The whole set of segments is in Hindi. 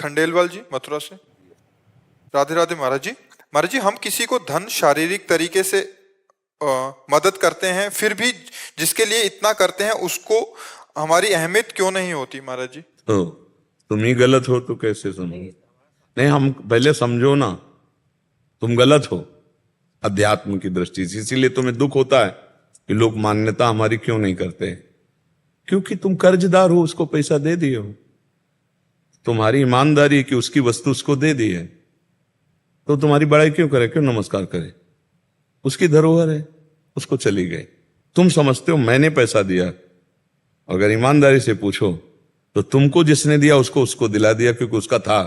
खंडेलवाल जी मथुरा से। राधे राधे महाराज जी। महाराज जी, हम किसी को धन शारीरिक तरीके से मदद करते हैं, फिर भी जिसके लिए इतना करते हैं उसको हमारी अहमियत क्यों नहीं होती महाराज जी? तो तुम ही गलत हो तो कैसे समझो? नहीं, हम पहले समझो ना, तुम गलत हो अध्यात्म की दृष्टि से। इसीलिए तुम्हें दुख होता है कि लोग मान्यता हमारी क्यों नहीं करते, क्योंकि तुम कर्जदार हो, उसको पैसा दे दिए हो। तुम्हारी ईमानदारी कि उसकी वस्तु उसको दे दी है, तो तुम्हारी बड़ाई क्यों करे, क्यों नमस्कार करे? उसकी धरोहर है, उसको चली गई। तुम समझते हो मैंने पैसा दिया, अगर ईमानदारी से पूछो तो तुमको जिसने दिया उसको उसको दिला दिया, क्योंकि उसका था।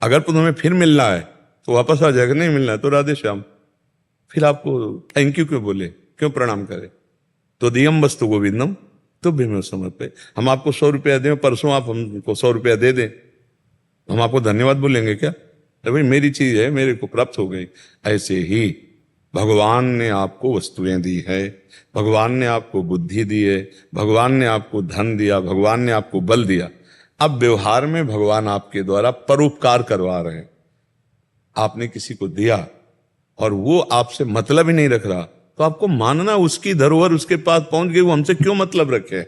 अगर तुम्हें फिर मिलना है तो वापस आ जाएगा, नहीं मिलना है तो राधे श्याम। फिर आपको थैंक यू क्यों बोले, क्यों प्रणाम करे? तो दियम वस्तु गोविंदम तो भी समर्पे। हम आपको 100 रुपया दें, परसों आप हमको 100 रुपया दे दें, हम आपको धन्यवाद बोलेंगे क्या? अरे भाई मेरी चीज है, मेरे को प्राप्त हो गई। ऐसे ही भगवान ने आपको वस्तुएं दी है, भगवान ने आपको बुद्धि दी है, भगवान ने आपको धन दिया, भगवान ने आपको बल दिया। अब व्यवहार में भगवान आपके द्वारा परोपकार करवा रहे हैं। आपने किसी को दिया और वो आपसे मतलब ही नहीं रख रहा, तो आपको मानना उसकी धरोहर उसके पास पहुंच गई, वो हमसे क्यों मतलब रखे?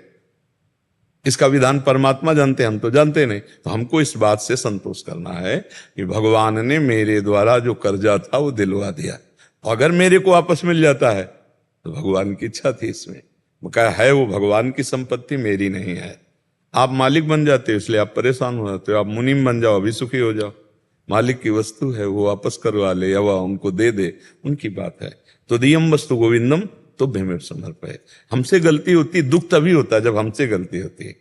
इसका विधान परमात्मा जानते हैं, हम तो जानते नहीं। तो हमको इस बात से संतोष करना है कि भगवान ने मेरे द्वारा जो कर्जा था वो दिलवा दिया। अगर मेरे को वापस मिल जाता है तो भगवान की इच्छा थी इसमें। वो कहा है वो भगवान की संपत्ति, मेरी नहीं है। आप मालिक बन जाते हो इसलिए आप परेशान हो जाते हो। आप मुनीम बन जाओ अभी सुखी हो जाओ। मालिक की वस्तु है, वो वापस करवा ले या वह उनको दे दे, उनकी बात है। तो दियम वस्तु गोविंदम तो भीमेव समर्पय। हमसे गलती होती, दुख तभी होता है जब हमसे गलती होती है।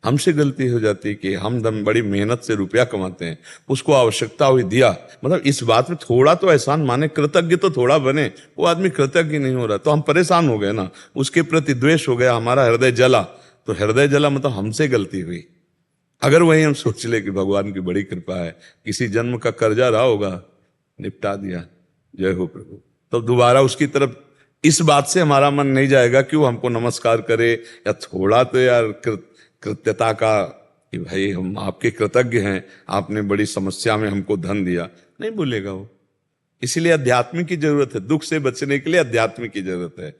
हमसे गलती हो जाती है कि हम दम बड़ी मेहनत से रुपया कमाते हैं, उसको आवश्यकता हुई दिया। मतलब इस बात में थोड़ा तो एहसान माने, कृतज्ञ तो थोड़ा बने। वो आदमी कृतज्ञ नहीं हो रहा तो हम परेशान हो गए ना, उसके प्रति द्वेष हो गया, हमारा हृदय जला। तो हृदय जला मतलब हमसे गलती हुई। अगर वही हम सोच ले कि भगवान की बड़ी कृपा है, किसी जन्म का कर्जा रहा होगा, निपटा दिया, जय हो प्रभु, तो दोबारा उसकी तरफ इस बात से हमारा मन नहीं जाएगा कि वो हमको नमस्कार करे, या थोड़ा तो यार कृत्यता का कि भाई हम आपके कृतज्ञ हैं, आपने बड़ी समस्या में हमको धन दिया, नहीं बोलेगा वो। इसीलिए अध्यात्म की जरूरत है, दुख से बचने के लिए अध्यात्म की जरूरत है।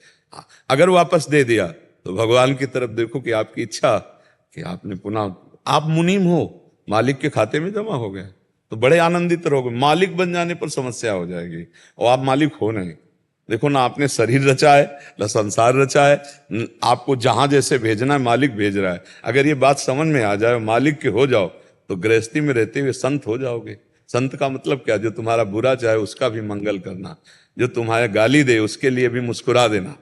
अगर वापस दे दिया तो भगवान की तरफ देखो कि आपकी इच्छा कि आपने पुनः, आप मुनीम हो, मालिक के खाते में जमा हो गया तो बड़े आनंदित रहोगे। मालिक बन जाने पर समस्या हो जाएगी, और आप मालिक हो नहीं। देखो ना, आपने शरीर रचा है, ना संसार रचा है, आपको जहां जैसे भेजना है मालिक भेज रहा है। अगर ये बात समझ में आ जाए, मालिक के हो जाओ, तो गृहस्थी में रहते हुए संत हो जाओगे। संत का मतलब क्या? जो तुम्हारा बुरा चाहे उसका भी मंगल करना, जो तुम्हारे गाली दे उसके लिए भी मुस्कुरा देना।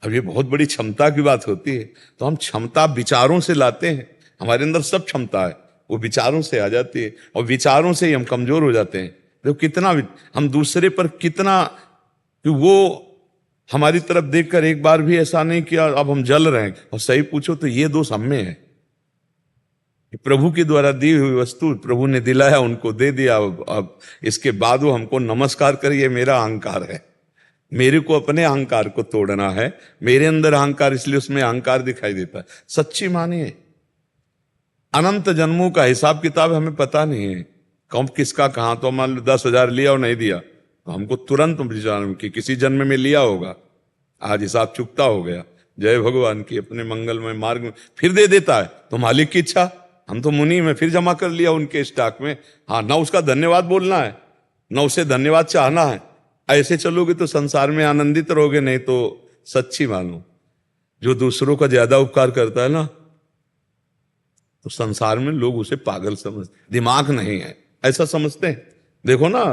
अब ये बहुत बड़ी क्षमता की बात होती है। तो हम क्षमता विचारों से लाते हैं, हमारे अंदर सब क्षमता है, वो विचारों से आ जाती है, और विचारों से ही हम कमजोर हो जाते हैं। देखो कितना हम दूसरे पर कितना, कि वो हमारी तरफ देखकर एक बार भी ऐसा नहीं किया अब हम जल रहे हैं। और सही पूछो तो ये दोष हम में है। प्रभु के द्वारा दी हुई वस्तु प्रभु ने दिलाया, उनको दे दिया, अब इसके बाद वो हमको नमस्कार करिए, मेरा अहंकार है। मेरे को अपने अहंकार को तोड़ना है। मेरे अंदर अहंकार, इसलिए उसमें अहंकार दिखाई देता है। सच्ची मानिए, अनंत जन्मों का हिसाब किताब हमें पता नहीं है, कौन किसका कहां। तो मान लो 10,000 लिया और नहीं दिया तो हमको तुरंत विचार कि किसी जन्म में लिया होगा, आज हिसाब चुकता हो गया। जय भगवान की अपने मंगलमय मार्ग में फिर दे देता है, तो मालिक की इच्छा। हम तो मुनि में फिर जमा कर लिया उनके स्टॉक में। हाँ, ना उसका धन्यवाद बोलना है, ना उसे धन्यवाद चाहना है। ऐसे चलोगे तो संसार में आनंदित रहोगे, नहीं तो सच्ची मानो, जो दूसरों का ज्यादा उपकार करता है ना, तो संसार में लोग उसे पागल समझते, दिमाग नहीं है ऐसा समझते हैं। देखो ना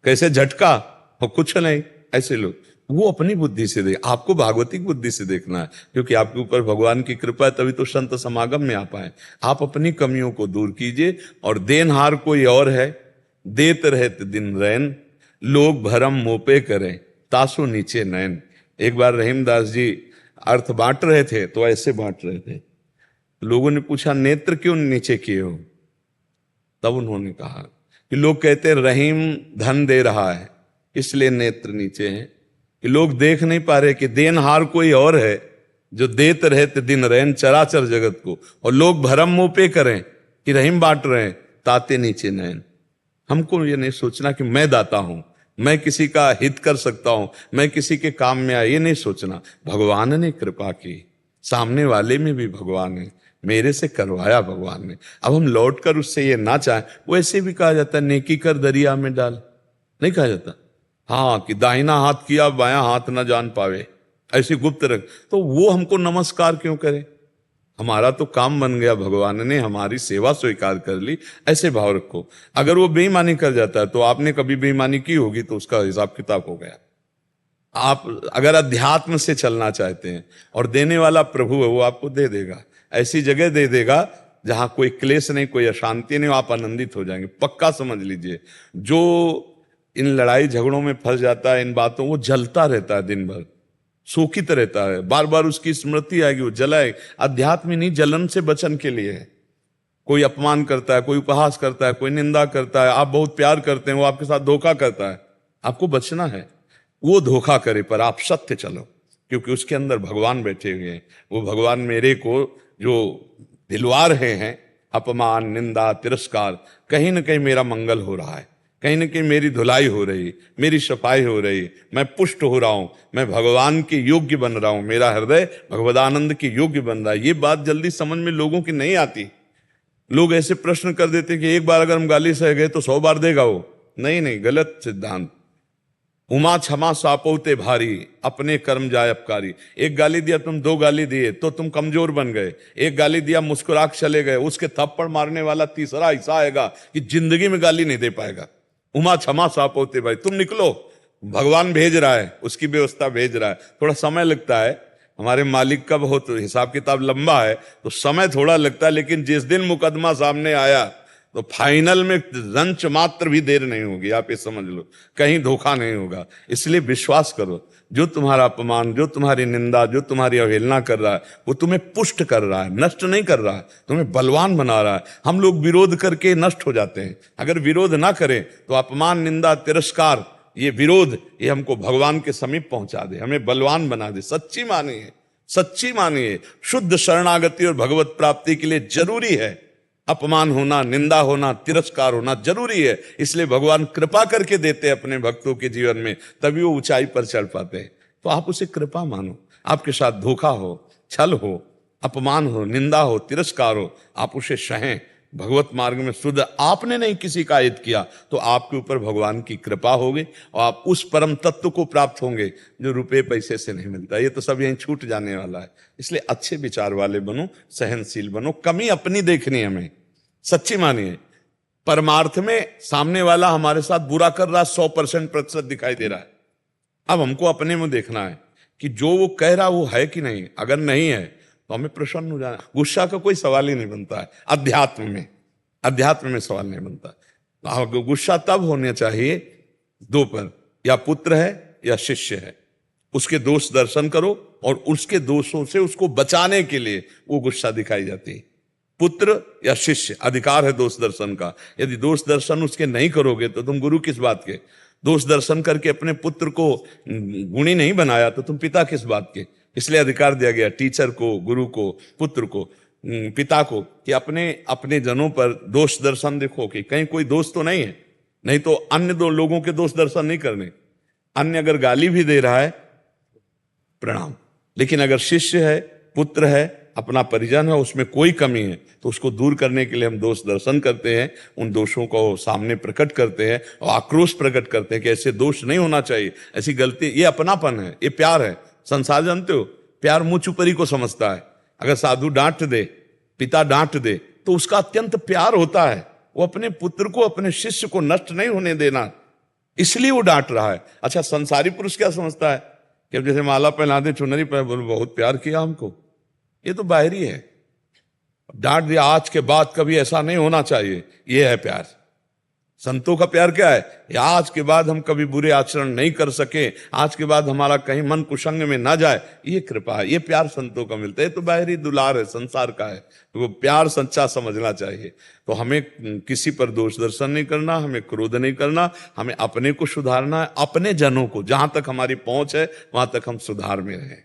कैसे झटका और कुछ नहीं, ऐसे लोग। वो अपनी बुद्धि से देख, आपको भागवतिक बुद्धि से देखना है, क्योंकि आपके ऊपर भगवान की कृपा है, तभी तो संत समागम में आ पाए। आप अपनी कमियों को दूर कीजिए, और देनहार कोई और है, देत रहत दिन रैन, लोग भरम मोपे करें, तासो नीचे नैन। एक बार रहीमदास जी अर्थ बांट रहे थे, तो ऐसे बांट रहे थे। लोगों ने पूछा नेत्र क्यों नीचे किए हो? तब उन्होंने कहा कि लोग कहते हैं रहीम धन दे रहा है इसलिए नेत्र नीचे हैं, कि लोग देख नहीं पा रहे कि देनहार कोई और है जो देत रहते दिन रैन चराचर जगत को, और लोग भरम मुंह पे करें कि रहीम बांट रहे हैं, ताते नीचे नयन। हमको ये नहीं सोचना कि मैं दाता हूं, मैं किसी का हित कर सकता हूं, मैं किसी के काम में आया, ये नहीं सोचना। भगवान ने कृपा की, सामने वाले में भी भगवान है, मेरे से करवाया भगवान ने। अब हम लौट कर उससे ये ना चाहें। वैसे भी कहा जाता है नेकी कर दरिया में डाल, नहीं कहा जाता? हाँ, कि दाहिना हाथ किया बायां हाथ ना जान पावे, ऐसी गुप्त रख। तो वो हमको नमस्कार क्यों करे? हमारा तो काम बन गया, भगवान ने हमारी सेवा स्वीकार कर ली, ऐसे भाव रखो। अगर वो बेईमानी कर जाता है तो आपने कभी बेईमानी की होगी तो उसका हिसाब किताब हो गया। आप अगर अध्यात्म से चलना चाहते हैं और देने वाला प्रभु है, वो आपको दे देगा, ऐसी जगह दे देगा जहां कोई क्लेश नहीं, कोई अशांति नहीं, आप आनंदित हो जाएंगे। पक्का समझ लीजिए, जो इन लड़ाई झगड़ों में फंस जाता है, इन बातों, वो जलता रहता है दिन भर, शोकित रहता है, बार बार उसकी स्मृति आएगी, वो जलाए। अध्यात्म नहीं, जलन से बचन के लिए है। कोई अपमान करता है, कोई उपहास करता है, कोई निंदा करता है, आप बहुत प्यार करते हैं, वो आपके साथ धोखा करता है, आपको बचना है। वो धोखा करे पर आप सत्य चलो, क्योंकि उसके अंदर भगवान बैठे हुए हैं। वो भगवान मेरे को जो दिलवा रहे हैं, अपमान, निंदा, तिरस्कार, कहीं ना कहीं मेरा मंगल हो रहा है, कहीं ना कहीं मेरी धुलाई हो रही, मेरी सफाई हो रही, मैं पुष्ट हो रहा हूं, मैं भगवान के योग्य बन रहा हूं, मेरा हृदय भगवदानंद के योग्य बन रहा है। ये बात जल्दी समझ में लोगों की नहीं आती। लोग ऐसे प्रश्न कर देते हैं कि एक बार अगर हम गाली सह गए तो 100 बार देगा वो। नहीं नहीं, गलत सिद्धांत। उमा क्षमा सापोते भारी, अपने कर्म जाय अपकारी। एक गाली दिया तुम, 2 गाली दिए तो तुम कमजोर बन गए, एक गाली दिया मुस्कुरा के चले गए, उसके थप्पड़ मारने वाला तीसरा ऐसा आएगा कि जिंदगी में गाली नहीं दे पाएगा। उमा क्षमा सापोते भाई, तुम निकलो, भगवान भेज रहा है, उसकी व्यवस्था भेज रहा है। थोड़ा समय लगता है, हमारे मालिक का बहुत हिसाब किताब लंबा है, तो समय थोड़ा लगता है, लेकिन जिस दिन मुकदमा सामने आया तो फाइनल में रंच मात्र भी देर नहीं होगी, आप ये समझ लो, कहीं धोखा नहीं होगा। इसलिए विश्वास करो, जो तुम्हारा अपमान, जो तुम्हारी निंदा, जो तुम्हारी अवहेलना कर रहा है, वो तुम्हें पुष्ट कर रहा है, नष्ट नहीं कर रहा है, तुम्हें बलवान बना रहा है। हम लोग विरोध करके नष्ट हो जाते हैं। अगर विरोध ना करें तो अपमान, निंदा, तिरस्कार, ये विरोध, ये हमको भगवान के समीप पहुंचा दे, हमें बलवान बना दे। सच्ची मानिए, सच्ची मानिए, शुद्ध शरणागति और भगवत प्राप्ति के लिए जरूरी है अपमान होना, निंदा होना, तिरस्कार होना जरूरी है। इसलिए भगवान कृपा करके देते हैं अपने भक्तों के जीवन में, तभी वो ऊंचाई पर चढ़ पाते हैं। तो आप उसे कृपा मानो। आपके साथ धोखा हो, छल हो, अपमान हो, निंदा हो, तिरस्कार हो, आप उसे सहें। भगवत मार्ग में शुद्ध आपने नहीं किसी का हित किया तो आपके ऊपर भगवान की कृपा होगी और आप उस परम तत्व को प्राप्त होंगे जो रुपए पैसे से नहीं मिलता। ये तो सब यहीं छूट जाने वाला है। इसलिए अच्छे विचार वाले बनो, सहनशील बनो, कमी अपनी देखनी है हमें। सच्ची मानिए, परमार्थ में सामने वाला हमारे साथ बुरा कर रहा 100% प्रतिशत दिखाई दे रहा है। अब हमको अपने में देखना है कि जो वो कह रहा वो है कि नहीं। अगर नहीं है तो हमें प्रसन्न हो जाना। गुस्सा का कोई सवाल ही नहीं बनता है अध्यात्म में सवाल नहीं बनता। गुस्सा तब होना चाहिए 2 पर, या पुत्र है या शिष्य है, उसके दोष दर्शन करो और उसके दोषों से उसको बचाने के लिए वो गुस्सा दिखाई जाती है। पुत्र या शिष्य, अधिकार है दोष दर्शन का। यदि दोष दर्शन उसके नहीं करोगे तो तुम गुरु किस बात के। दोष दर्शन करके अपने पुत्र को गुणी नहीं बनाया तो तुम पिता किस बात के। इसलिए अधिकार दिया गया टीचर को, गुरु को, पुत्र को, पिता को, कि अपने अपने जनों पर दोष दर्शन देखो कि कहीं कोई दोष तो नहीं है। नहीं तो अन्य 2 लोगों के दोष दर्शन नहीं करने। अन्य अगर गाली भी दे रहा है प्रणाम, लेकिन अगर शिष्य है, पुत्र है, अपना परिजन है, उसमें कोई कमी है तो उसको दूर करने के लिए हम दोष दर्शन करते हैं, उन दोषों को सामने प्रकट करते हैं और आक्रोश प्रकट करते हैं कि ऐसे दोष नहीं होना चाहिए, ऐसी गलती। ये अपनापन है, ये प्यार है। संसार जानते हो, प्यार मुंह चुपरी को समझता है। अगर साधु डांट दे, पिता डांट दे तो उसका अत्यंत प्यार होता है। वो अपने पुत्र को, अपने शिष्य को नष्ट नहीं होने देना, इसलिए वो डांट रहा है। अच्छा, संसारी पुरुष क्या समझता है कि जैसे माला पहना दे, चुनरी पहना, बोलो बहुत प्यार किया हमको, ये तो बाहरी है। डांट दिया, आज के बाद कभी ऐसा नहीं होना चाहिए, ये है प्यार। संतों का प्यार क्या है? आज के बाद हम कभी बुरे आचरण नहीं कर सके, आज के बाद हमारा कहीं मन कुसंग में ना जाए, ये कृपा है, ये प्यार संतों का मिलता है। तो बाहरी दुलार है, संसार का है। तो वो प्यार सच्चा समझना चाहिए। तो हमें किसी पर दोष दर्शन नहीं करना, हमें क्रोध नहीं करना, हमें अपने को सुधारना है, अपने जनों को, जहां तक हमारी पहुंच है वहां तक हम सुधार में रहें।